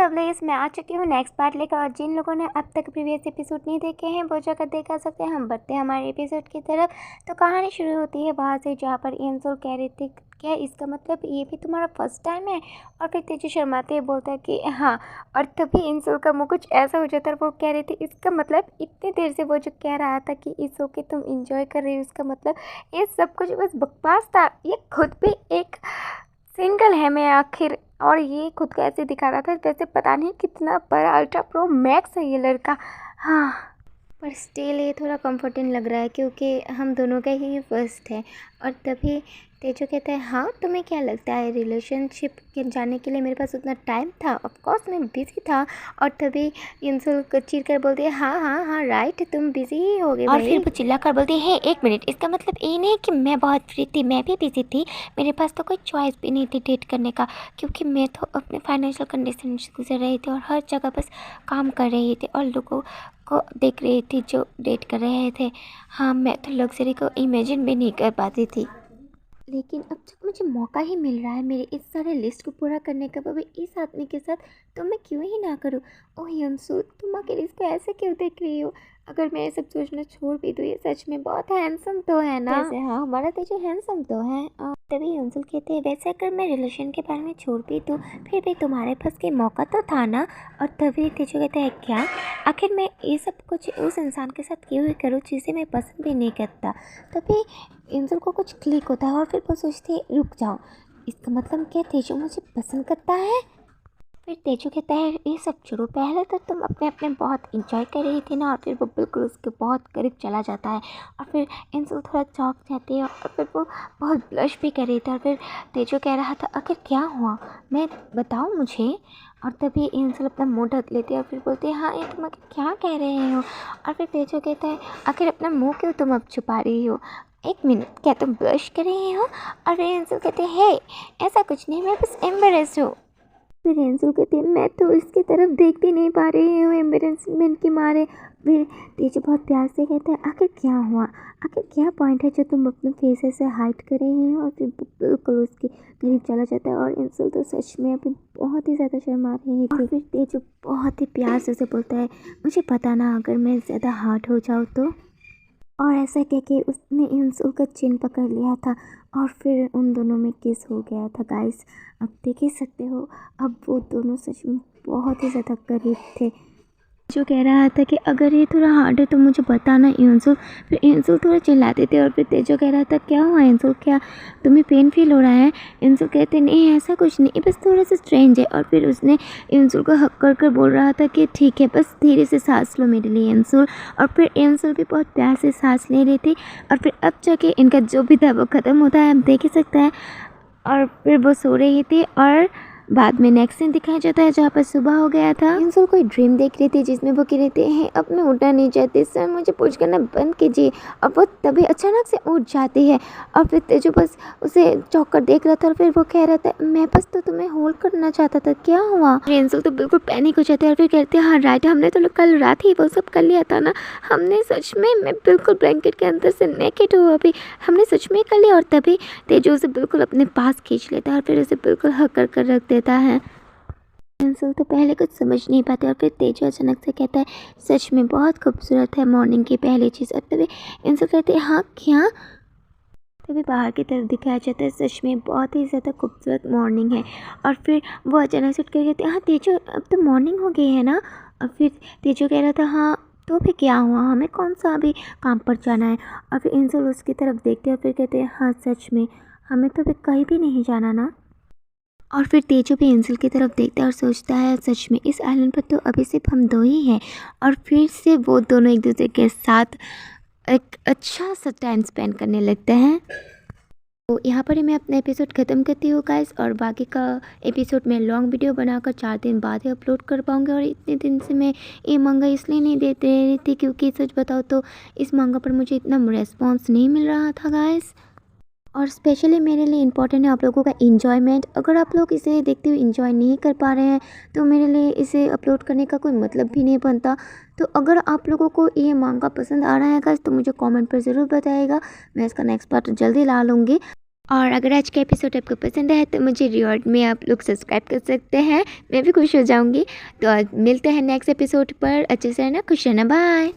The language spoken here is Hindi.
लवलीज, मैं आ चुकी हूँ नेक्स्ट पार्ट लेकर। और जिन लोगों ने अब तक प्रीवियस एपिसोड नहीं देखे हैं वो जाकर देखा सकते हैं। हम बढ़ते हैं हमारे एपिसोड की तरफ। तो कहानी शुरू होती है वहाँ से जहाँ पर इंसुल कह रही थी क्या इसका मतलब ये भी तुम्हारा फर्स्ट टाइम है। और फिर तेजू शर्माते हुए बोलता है कि हाँ। और तभी इंसुल का मुँह कुछ ऐसा हो जाता है। वो कह रही थी इसका मतलब इतनी देर से वो जो कह रहा था कि इस ओके तुम इंजॉय कर रही हो, इसका मतलब ये सब कुछ बस बकवास था। ये खुद भी एक सिंगल है मैं आखिर। और ये खुद को ऐसे दिखा रहा था जैसे पता नहीं कितना बड़ा अल्ट्रा प्रो मैक्स है ये लड़का। हाँ, पर स्टिल ये थोड़ा कंफर्टिंग लग रहा है क्योंकि हम दोनों का ही फर्स्ट है। और तभी तेजू कहता है हाँ तुम्हें क्या लगता है रिलेशनशिप के जाने के लिए मेरे पास उतना टाइम था? ऑफ कोर्स मैं बिज़ी था। और तभी इंसुल चीर कर बोलती है हाँ हाँ हाँ राइट, तुम बिज़ी ही हो गए। और फिर वो चिल्ला कर बोलती है एक मिनट, इसका मतलब ये नहीं कि मैं बहुत फ्री थी, मैं भी बिज़ी थी। मेरे पास तो कोई चॉइस भी नहीं थी डेट करने का, क्योंकि मैं तो अपने फाइनेंशियल कंडीशन से गुजर रही थी और हर जगह बस काम कर रही थी और लोगों को देख रही थी जो डेट कर रहे थे। हाँ, मैं तो लग्जरी को इमेजिन भी नहीं कर पाती थी। लेकिन अब जब मुझे मौका ही मिल रहा है मेरे इस सारे लिस्ट को पूरा करने का, वो भी इस आदमी के साथ, तो मैं क्यों ही ना करूँ। ओह यंसु, तुम आखिर इसको ऐसे क्यों देख रही हो? अगर मैं ये सब सोचना छोड़ भी दूँ, ये सच में बहुत हैंडसम तो है ना। वैसे हाँ, हमारा तेजू हैंडसम तो है। तभी यंसुल कहते हैं वैसे अगर मैं रिलेशन के बारे में छोड़ भी दूँ फिर भी तुम्हारे पास के मौका तो था ना। और तभी तेजू कहते हैं क्या, आखिर मैं ये सब कुछ उस इंसान के साथ क्यों ही करूँ जिसे मैं पसंद भी नहीं करता। तभी इंसुल को कुछ क्लिक होता है और फिर वो सोचती है रुक जाओ, इसका मतलब क्या तेजू मुझे पसंद करता है। फिर तेजू कहता है ये सब छोड़ो, पहले तो तुम अपने अपने बहुत इंजॉय कर रही थी ना। और फिर वो बिल्कुल उसके बहुत करीब चला जाता है और फिर इंसुल थोड़ा चौंक जाती है और फिर वो बहुत ब्लश भी कर रही थी। और फिर तेजू कह रहा था आखिर क्या हुआ, मैं बताओ मुझे। और तभी इंसुल अपना मुंह ढक लेती है और फिर बोलती है हाँ ये तुम आखिर क्या कह रहे हो। और फिर तेजू कहता है आखिर अपना मुँह क्यों तुम अब छुपा रही हो, एक मिनट क्या तुम ब्लश कर रही हो। और फिर इंसुल कहते हैं ऐसा कुछ नहीं, मैं बस एम्बेरेस्ड हूँ। फिर इंसुल कहते हैं मैं तो इसकी तरफ देख भी नहीं पा रही हूँ एम्बेरसमेंट के मारे। फिर तेजू बहुत प्यार से कहता है आखिर क्या हुआ, आखिर क्या पॉइंट है जो तुम अपने फेस से हाइड कर रही हो। और फिर बिल्कुल उसके करीब चला जाता है और इंसुल तो सच में अभी बहुत ही ज़्यादा शर्मा रही थी। फिर तेजू बहुत ही प्यार से उसे बोलता है मुझे पता ना अगर मैं ज़्यादा हार्ड हो जाऊँ तो। और ऐसा कह के उसने इंसुल का चिन पकड़ लिया था और फिर उन दोनों में किस हो गया था गाइस। अब देख ही सकते हो, अब वो दोनों सच में बहुत ही ज़्यादा करीब थे। जो कह रहा था कि अगर ये थोड़ा हार्ड है तो मुझे बताना इंसुल। फिर इंसुल थोड़ा चिल्लाते थे और फिर तेजो कह रहा था क्या हुआ इंसुल, क्या तुम्हें पेन फील हो रहा है। इंसुल कहते नहीं ऐसा कुछ नहीं, बस थोड़ा सा स्ट्रेंज है। और फिर उसने इंसुल को हक कर कर बोल रहा था कि ठीक है बस धीरे से सांस लो मेरे लिए इंसुल। और फिर इंसुल भी बहुत प्यार से सांस ले रही थी और फिर अब जाके इनका जो भी था वो ख़त्म होता है, आप देख ही सकते हैं। और फिर वो सो रही थी और बाद में नेक्स्ट सीन दिखाया जाता है जहाँ पर सुबह हो गया था। इंसुल कोई ड्रीम देख रही थी जिसमें वो कह रहे थे अब मैं उठना नहीं चाहती, सर मुझे पुश करना बंद कीजिए। और वो तभी अचानक से उठ जाती है और फिर तेजू बस उसे चौंक कर देख रहा था और फिर वो कह रहा था मैं बस तो तुम्हें होल्ड करना चाहता था, क्या हुआ। इंसुल तो बिल्कुल पैनिक हो जाती है और फिर कहते हैं हाँ राइट, हमने तो कल रात ही वो सब कर लिया था ना, हमने सच में, मैं बिल्कुल ब्लैंकेट के अंदर से नेकेड हूँ अभी, हमने सच में कर लिया। और तभी तेजू उसे बिल्कुल अपने पास खींच लेता है और फिर उसे बिल्कुल हक कर रख देता है। इंसुल तो पहले कुछ समझ नहीं पाते और फिर तेजू अचानक से कहता है सच में बहुत खूबसूरत है मॉर्निंग की पहली चीज़। और तभी इंसुल कहते हैं हाँ क्या। तभी बाहर की तरफ दिखाया जाता है सच में बहुत ही ज़्यादा खूबसूरत मॉर्निंग है। और फिर वो अचानक से उठ कर कहते हैं हाँ तेजू अब तो मॉर्निंग हो गई है ना। और फिर तेजू कह रहा था हाँ तो फिर क्या हुआ, हमें कौन सा अभी काम पर जाना है। और फिर इंसुल उसकी तरफ देखते हैं और फिर कहते हैं हाँ सच में हमें तो अभी कहीं भी नहीं जाना ना। और फिर तेजू भी इंसुल की तरफ देखता है और सोचता है सच में इस आइलैंड पर तो अभी सिर्फ हम दो ही हैं। और फिर से वो दोनों एक दूसरे के साथ एक अच्छा सा टाइम स्पेंड करने लगते हैं। तो यहाँ पर ही मैं अपना एपिसोड ख़त्म करती हूँ गाइस। और बाकी का एपिसोड मैं लॉन्ग वीडियो बनाकर 4 दिन बाद ही अपलोड कर पाऊँगी। और इतने दिन से मैं ये मंगा इसलिए नहीं देते रही थी क्योंकि सच बताओ तो इस मंगा पर मुझे इतना रिस्पॉन्स नहीं मिल रहा था गाइस। और स्पेशली मेरे लिए इम्पॉर्टेंट है आप लोगों का इन्जॉयमेंट। अगर आप लोग इसे देखते हुए इन्जॉय नहीं कर पा रहे हैं तो मेरे लिए इसे अपलोड करने का कोई मतलब भी नहीं बनता। तो अगर आप लोगों को ये मांगा पसंद आ रहा है गाइस तो मुझे कमेंट पर ज़रूर बताइएगा, मैं इसका नेक्स्ट पार्ट जल्दी ला लूँगी। और अगर आज का एपिसोड आपको पसंद आया तो मुझे रिवॉर्ड में आप लोग सब्सक्राइब कर सकते हैं, मैं भी खुश हो जाऊँगी। तो मिलते हैं नेक्स्ट एपिसोड पर। अच्छे से रहना, खुश रहना, बाय।